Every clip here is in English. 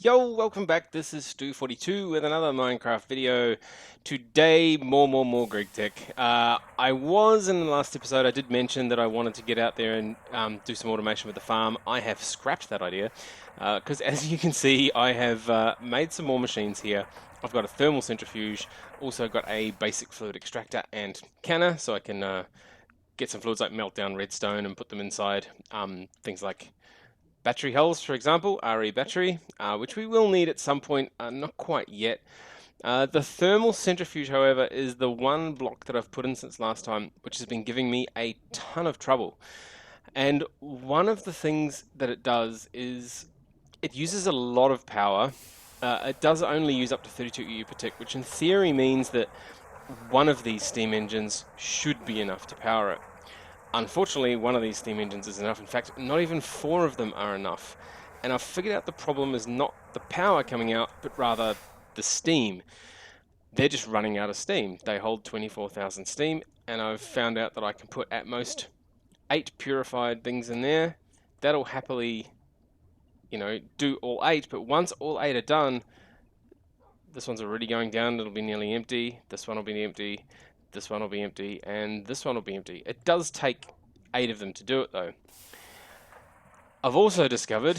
Yo, welcome back. This is Stu42 with another Minecraft video. Today, more Greek tech. I was in the last episode, I did mention that I wanted to get out there and do some automation with the farm. I have scrapped that idea because as you can see, I have made some more machines here. I've got a thermal centrifuge, also got a basic fluid extractor and canner, so I can get some fluids like meltdown redstone and put them inside things like battery hulls, for example, RE battery, which we will need at some point, not quite yet. The thermal centrifuge, however, is the one block that I've put in since last time, which has been giving me a ton of trouble. And one of the things that it does is it uses a lot of power. It does only use up to 32 EU per tick, which in theory means that one of these steam engines should be enough to power it. Unfortunately, one of these steam engines is enough. In fact, not even four of them are enough. And I've figured out the problem is not the power coming out, but rather the steam. They're just running out of steam. They hold 24,000 steam, and I've found out that I can put at most 8 purified things in there. That'll happily, do all 8, but once all 8 are done, this one's already going down, it'll be nearly empty, this one will be empty, this one will be empty, and this one will be empty. It does take 8 of them to do it though. I've also discovered,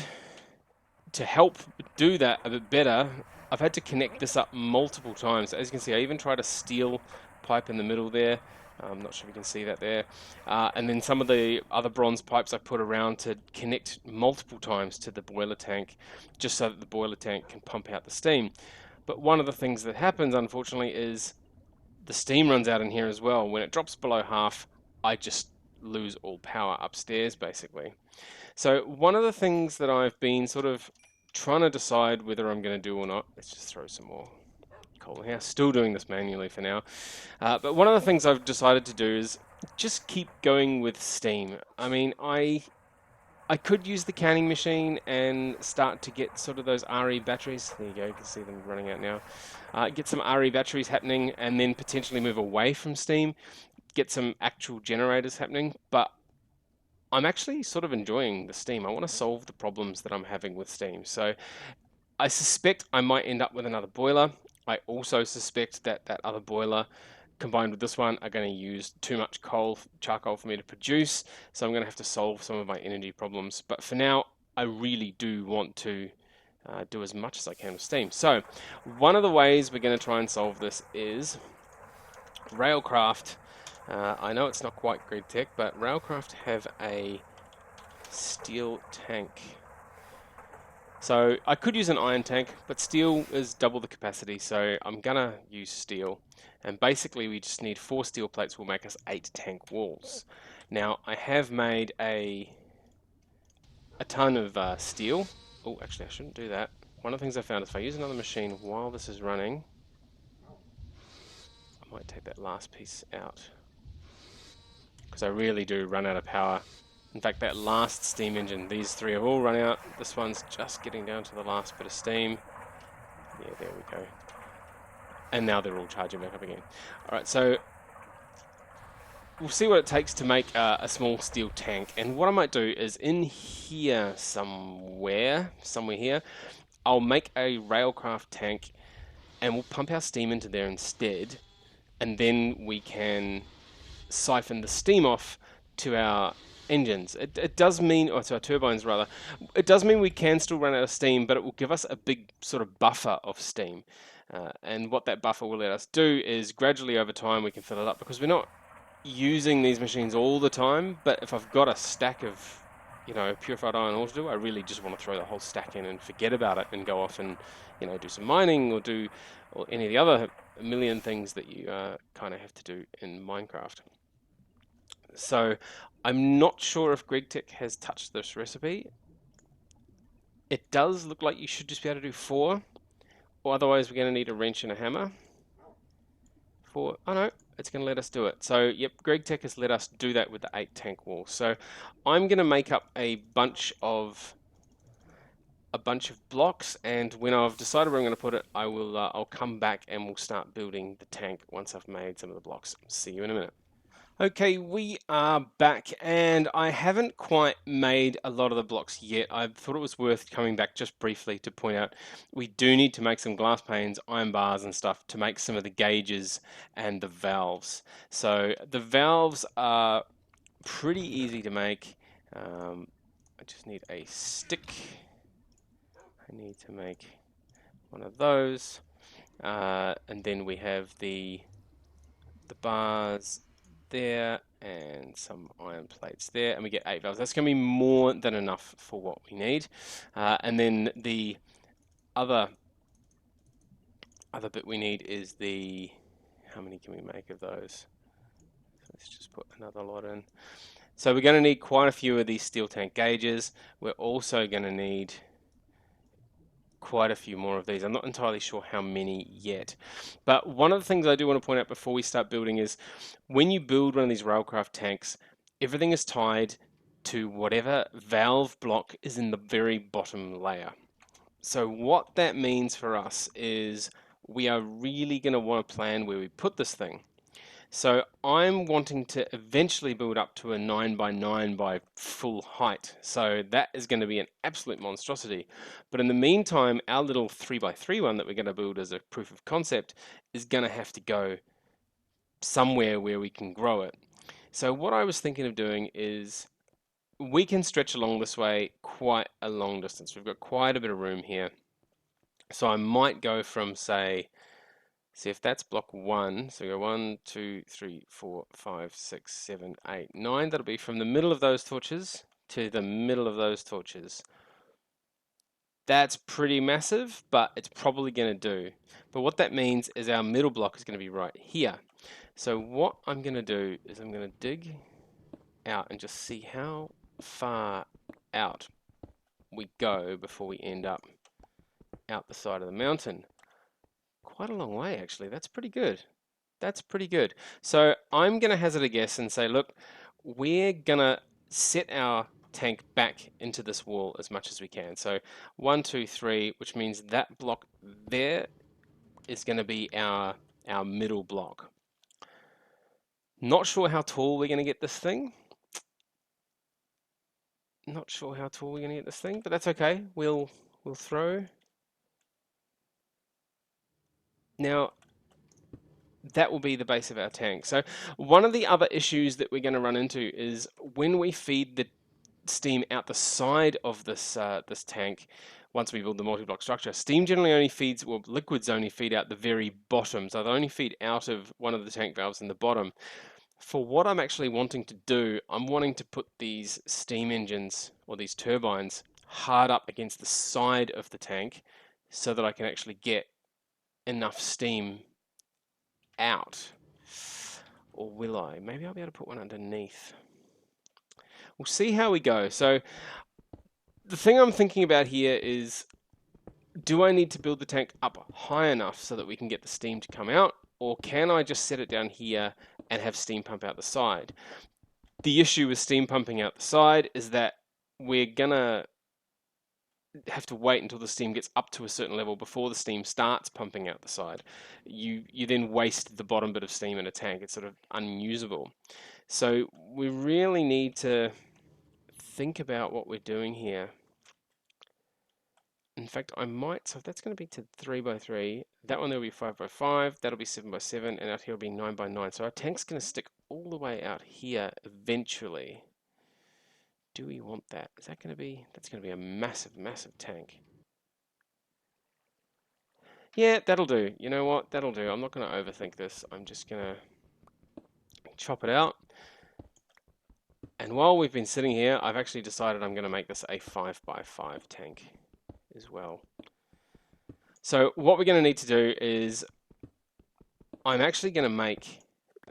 to help do that a bit better, I've had to connect this up multiple times. As you can see, I even tried a steel pipe in the middle there. I'm not sure if you can see that there. And then some of the other bronze pipes I put around to connect multiple times to the boiler tank, just so that the boiler tank can pump out the steam. But one of the things that happens, unfortunately, is the steam runs out in here as well. When it drops below half, I just lose all power upstairs, basically. So one of the things that I've been sort of trying to decide whether I'm going to do or not, let's just throw some more coal in here. Still doing this manually for now. But one of the things I've decided to do is just keep going with steam. I mean, I could use the canning machine and start to get sort of those RE batteries. There you go, you can see them running out now. Get some RE batteries happening and then potentially move away from steam, get some actual generators happening. But I'm actually sort of enjoying the steam. I want to solve the problems that I'm having with steam. So I suspect I might end up with another boiler. I also suspect that that other boiler combined with this one are going to use too much charcoal for me to produce, so I'm going to have to solve some of my energy problems. But for now, I really do want to do as much as I can with steam. So one of the ways we're going to try and solve this is Railcraft. I know it's not quite grid tech, but Railcraft have a steel tank. So I could use an iron tank, but steel is double the capacity, so I'm gonna use steel. And basically we just need 4 steel plates will make us 8 tank walls. Now I have made a ton of steel. Oh, actually I shouldn't do that. One of the things I found is if I use another machine while this is running, I might take that last piece out, because I really do run out of power. In fact, that last steam engine, these 3 have all run out. This one's just getting down to the last bit of steam. Yeah, there we go. And now they're all charging back up again. Alright, so we'll see what it takes to make a small steel tank. And what I might do is in here somewhere here, I'll make a Railcraft tank and we'll pump our steam into there instead. And then we can siphon the steam off to our engines. It does mean, or to our turbines rather, it does mean we can still run out of steam, but it will give us a big sort of buffer of steam. And what that buffer will let us do is gradually over time we can fill it up, because we're not using these machines all the time. But if I've got a stack of, purified iron ore to do, I really just want to throw the whole stack in and forget about it and go off and, do some mining or any of the other million things that you kind of have to do in Minecraft. So I'm not sure if GregTech has touched this recipe. It does look like you should just be able to do 4, or otherwise we're going to need a wrench and a hammer. Oh no, it's going to let us do it. So yep, GregTech has let us do that with the 8 tank wall. So I'm going to make up a bunch of blocks, and when I've decided where I'm going to put it, I'll come back and we'll start building the tank once I've made some of the blocks. See you in a minute. Okay, we are back, and I haven't quite made a lot of the blocks yet. I thought it was worth coming back just briefly to point out we do need to make some glass panes, iron bars, and stuff to make some of the gauges and the valves. So the valves are pretty easy to make. I just need a stick. I need to make one of those, and then we have the bars there and some iron plates there, and we get 8 valves. That's going to be more than enough for what we need. And then the other bit we need is the, how many can we make of those? So let's just put another lot in. So we're going to need quite a few of these steel tank gauges. We're also going to need quite a few more of these. I'm not entirely sure how many yet. But one of the things I do want to point out before we start building is when you build one of these Railcraft tanks, everything is tied to whatever valve block is in the very bottom layer. So what that means for us is we are really going to want to plan where we put this thing. So I'm wanting to eventually build up to a 9 by 9 by full height. So that is going to be an absolute monstrosity. But in the meantime, our little 3 by 3 one that we're going to build as a proof of concept is going to have to go somewhere where we can grow it. So what I was thinking of doing is we can stretch along this way quite a long distance. We've got quite a bit of room here. So I might go from, say, see if that's block 1, so we go 1, 2, 3, 4, 5, 6, 7, 8, 9. That'll be from the middle of those torches to the middle of those torches. That's pretty massive, but it's probably going to do. But what that means is our middle block is going to be right here. So what I'm going to do is I'm going to dig out and just see how far out we go before we end up out the side of the mountain. Quite a long way, actually. That's pretty good. That's pretty good. So I'm going to hazard a guess and say, look, we're going to set our tank back into this wall as much as we can. So 1, 2, 3, which means that block there is going to be our middle block. Not sure how tall we're going to get this thing. Not sure how tall we're going to get this thing, but that's okay. We'll throw. Now, that will be the base of our tank. So one of the other issues that we're going to run into is when we feed the steam out the side of this this tank, once we build the multi-block structure, steam generally only feeds, well, liquids only feed out the very bottom. So they only feed out of one of the tank valves in the bottom. For what I'm actually wanting to do, I'm wanting to put these steam engines or these turbines hard up against the side of the tank so that I can actually get enough steam out. Or will I? Maybe I'll be able to put one underneath. We'll see how we go. So the thing I'm thinking about here is, do I need to build the tank up high enough so that we can get the steam to come out? Or can I just set it down here and have steam pump out the side? The issue with steam pumping out the side is that we're gonna have to wait until the steam gets up to a certain level before the steam starts pumping out the side. You then waste the bottom bit of steam in a tank. It's sort of unusable. So we really need to think about what we're doing here. In fact, I might, so if that's going to be to 3 by 3, that one there will be 5 by 5, that'll be 7 by 7, and out here will be 9 by 9. So our tank's going to stick all the way out here eventually. Do we want that? Is that going to be, that's going to be a massive, massive tank. Yeah, that'll do. You know what? That'll do. I'm not going to overthink this. I'm just going to chop it out. And while we've been sitting here, I've actually decided I'm going to make this a 5 by 5 tank as well. So what we're going to need to do is I'm actually going to make,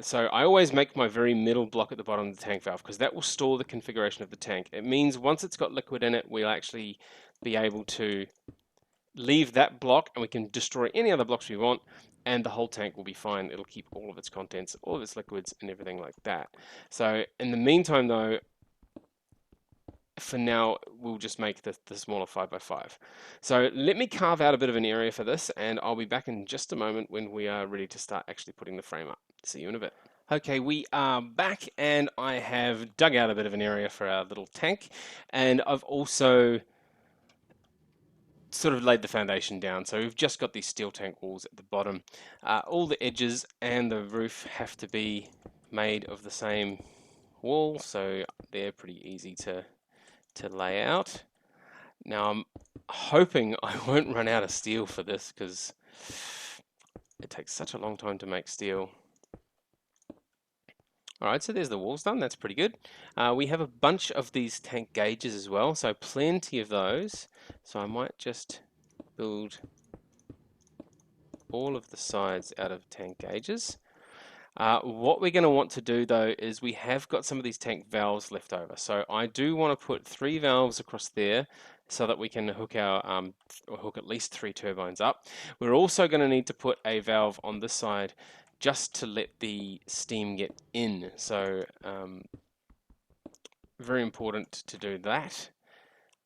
so I always make my very middle block at the bottom of the tank valve because that will store the configuration of the tank. It means once it's got liquid in it, we'll actually be able to leave that block and we can destroy any other blocks we want and the whole tank will be fine. It'll keep all of its contents, all of its liquids and everything like that. So in the meantime though, for now, we'll just make the smaller 5 by 5. So let me carve out a bit of an area for this, and I'll be back in just a moment when we are ready to start actually putting the frame up. See you in a bit. Okay, we are back, and I have dug out a bit of an area for our little tank, and I've also sort of laid the foundation down. So we've just got these steel tank walls at the bottom. All the edges and the roof have to be made of the same wall, so they're pretty easy to lay out. Now I'm hoping I won't run out of steel for this because it takes such a long time to make steel. Alright, so there's the walls done, that's pretty good. We have a bunch of these tank gauges as well, so plenty of those. So I might just build all of the sides out of tank gauges. What we're going to want to do though is we have got some of these tank valves left over. So I do want to put 3 valves across there so that we can hook our or hook at least 3 turbines up. We're also going to need to put a valve on this side just to let the steam get in. So very important to do that.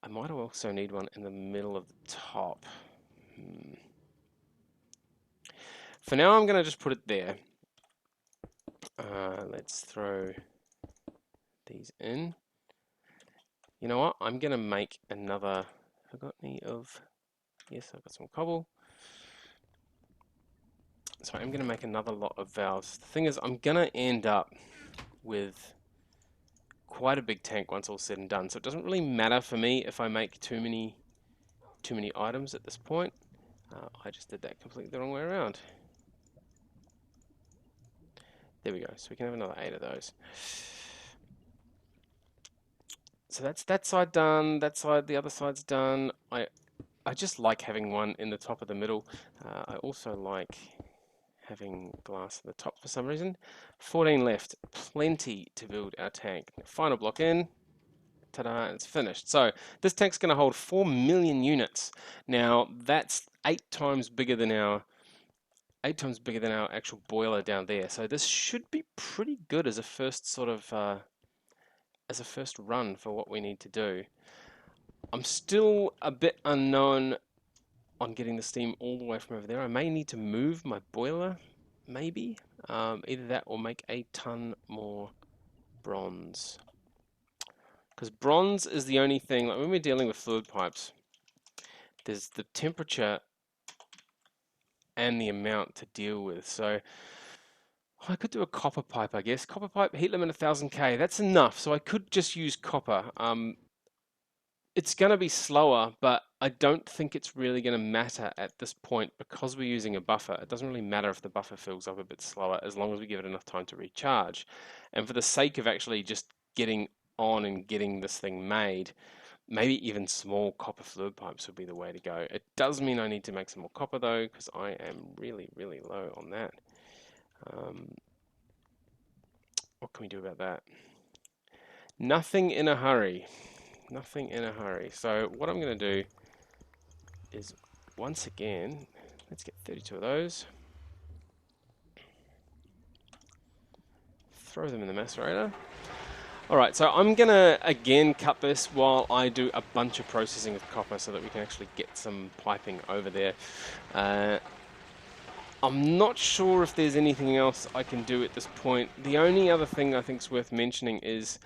I might also need one in the middle of the top. For now I'm going to just put it there. Let's throw these in. You know what? I'm going to make another... Have I got any of... Yes, I've got some cobble. So I'm going to make another lot of valves. The thing is, I'm going to end up with quite a big tank once all's said and done. So it doesn't really matter for me if I make too many items at this point. I just did that completely the wrong way around. There we go. So we can have another 8 of those. So that's that side done. That side, the other side's done. I just like having one in the top of the middle. I also like having glass at the top for some reason. 14 left, plenty to build our tank. Final block in, ta-da, it's finished. So this tank's going to hold 4 million units. Now that's 8 times bigger than our actual boiler down there. So this should be pretty good as a first sort of as a first run for what we need to do. I'm still a bit unknown on getting the steam all the way from over there. I may need to move my boiler, maybe. Either that or make a ton more bronze. Because bronze is the only thing, like when we're dealing with fluid pipes, there's the temperature and the amount to deal with. So I could do a copper pipe, I guess. Copper pipe, heat limit 1000K. That's enough. So I could just use copper. It's going to be slower, but I don't think it's really going to matter at this point because we're using a buffer. It doesn't really matter if the buffer fills up a bit slower as long as we give it enough time to recharge. And for the sake of actually just getting on and getting this thing made, maybe even small copper fluid pipes would be the way to go. It does mean I need to make some more copper though, because I am really, really low on that. What can we do about that? Nothing in a hurry. Nothing in a hurry. So what I'm going to do is, once again, let's get 32 of those. Throw them in the macerator. Alright, so I'm going to again cut this while I do a bunch of processing with copper so that we can actually get some piping over there. I'm not sure if there's anything else I can do at this point. The only other thing I think is worth mentioning is,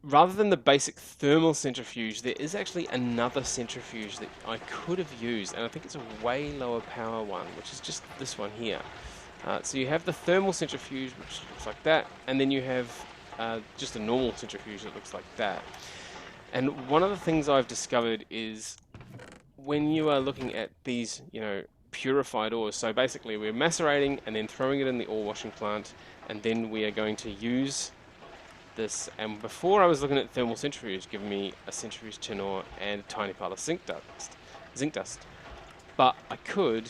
rather than the basic thermal centrifuge, there is actually another centrifuge that I could have used, and I think it's a way lower power one, which is just this one here. So you have the thermal centrifuge, which looks like that, and then you have just a normal centrifuge that looks like that. And one of the things I've discovered is when you are looking at these, purified ores, so basically we're macerating and then throwing it in the ore washing plant, and then we are going to use this. And before I was looking at thermal centrifuge, giving me a centrifuge tin ore and a tiny pile of zinc dust. But I could.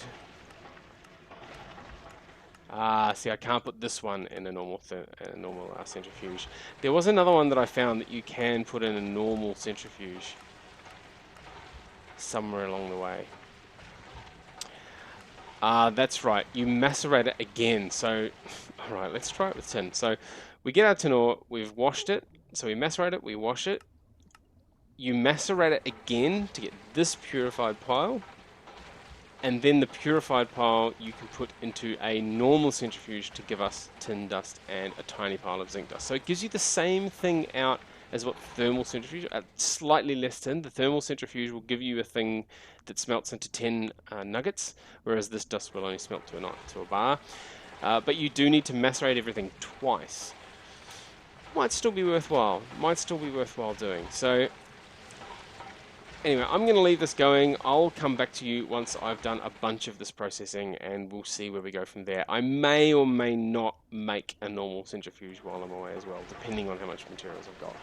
See, I can't put this one in a normal centrifuge. There was another one that I found that you can put in a normal centrifuge somewhere along the way. That's right, you macerate it again. So, alright, let's try it with tin. So, we get our tin ore, we've washed it. So we macerate it, we wash it. You macerate it again to get this purified pile. And then the purified pile you can put into a normal centrifuge to give us tin dust and a tiny pile of zinc dust. So it gives you the same thing out as what the thermal centrifuge, slightly less tin. The thermal centrifuge will give you a thing that smelts into 10 nuggets, whereas this dust will only smelt to a bar. But you do need to macerate everything twice. Might still be worthwhile. Might still be worthwhile doing. So anyway, I'm going to leave this going. I'll come back to you once I've done a bunch of this processing, and we'll see where we go from there. I may or may not make a normal centrifuge while I'm away as well, depending on how much materials I've got.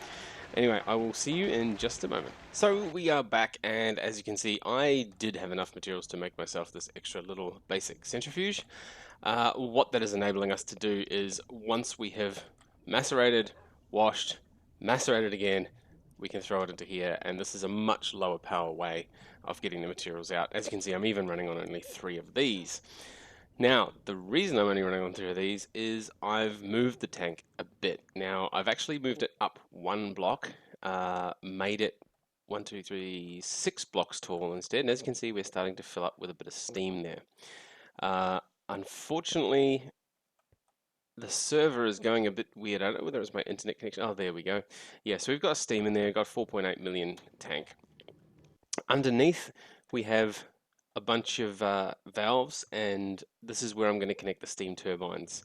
Anyway, I will see you in just a moment. So we are back, and as you can see, I did have enough materials to make myself this extra little basic centrifuge. What that is enabling us to do is, once we have macerated, washed, macerated again, we can throw it into here, and this is a much lower power way of getting the materials out. As you can see, I'm even running on only 3 of these. Now, the reason I'm only running on 3 of these is I've moved the tank a bit. Now, I've actually moved it up 1 block, made it 1, 2, 3, 6 blocks tall instead, and as you can see, we're starting to fill up with a bit of steam there. Unfortunately, the server is going a bit weird. I don't know whether it's my internet connection. Oh, there we go. Yeah, so we've got steam in there, got 4.8 million tank. Underneath, we have a bunch of valves, and this is where I'm going to connect the steam turbines.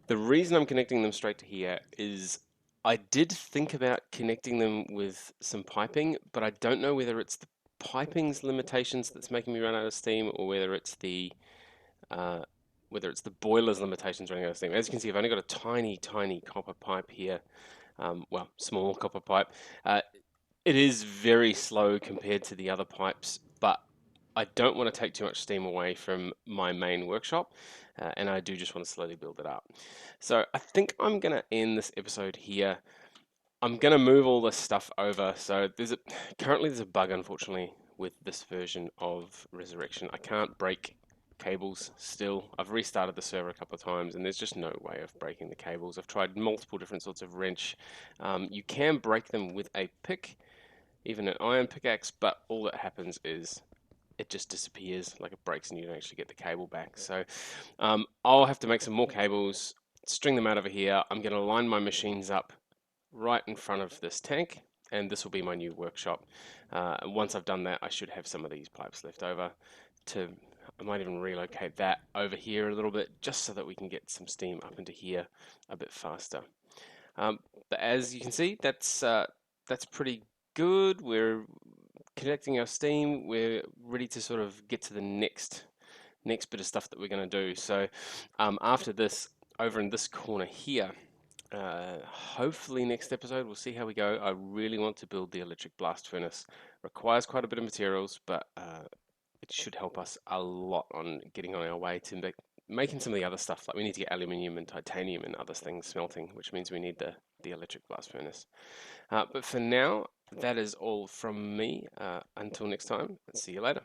The reason I'm connecting them straight to here is I did think about connecting them with some piping, but I don't know whether it's the piping's limitations that's making me run out of steam, or whether it's the boiler's limitations running out of steam. As you can see, I've only got a tiny, tiny copper pipe here. Well, small copper pipe. It is very slow compared to the other pipes, but I don't want to take too much steam away from my main workshop, and I do just want to slowly build it up. So I think I'm going to end this episode here. I'm going to move all this stuff over. So currently there's a bug, unfortunately, with this version of Resurrection. I can't break cables still. I've restarted the server a couple of times, and there's just no way of breaking the cables. I've tried multiple different sorts of wrench. You can break them with a pick, even an iron pickaxe, but all that happens is it just disappears, like it breaks, and you don't actually get the cable back. So I'll have to make some more cables, string them out over here. I'm going to line my machines up right in front of this tank, and this will be my new workshop. Once I've done that, I should have some of these pipes left over. I might even relocate that over here a little bit, just so that we can get some steam up into here a bit faster. But as you can see, that's pretty good. We're connecting our steam. We're ready to sort of get to the next bit of stuff that we're going to do. So after this, over in this corner here, hopefully next episode we'll see how we go. I really want to build the electric blast furnace. Requires quite a bit of materials, but it should help us a lot on getting on our way to making some of the other stuff. Like we need to get aluminium and titanium and other things smelting, which means we need the electric blast furnace. But for now, that is all from me. Until next time, see you later.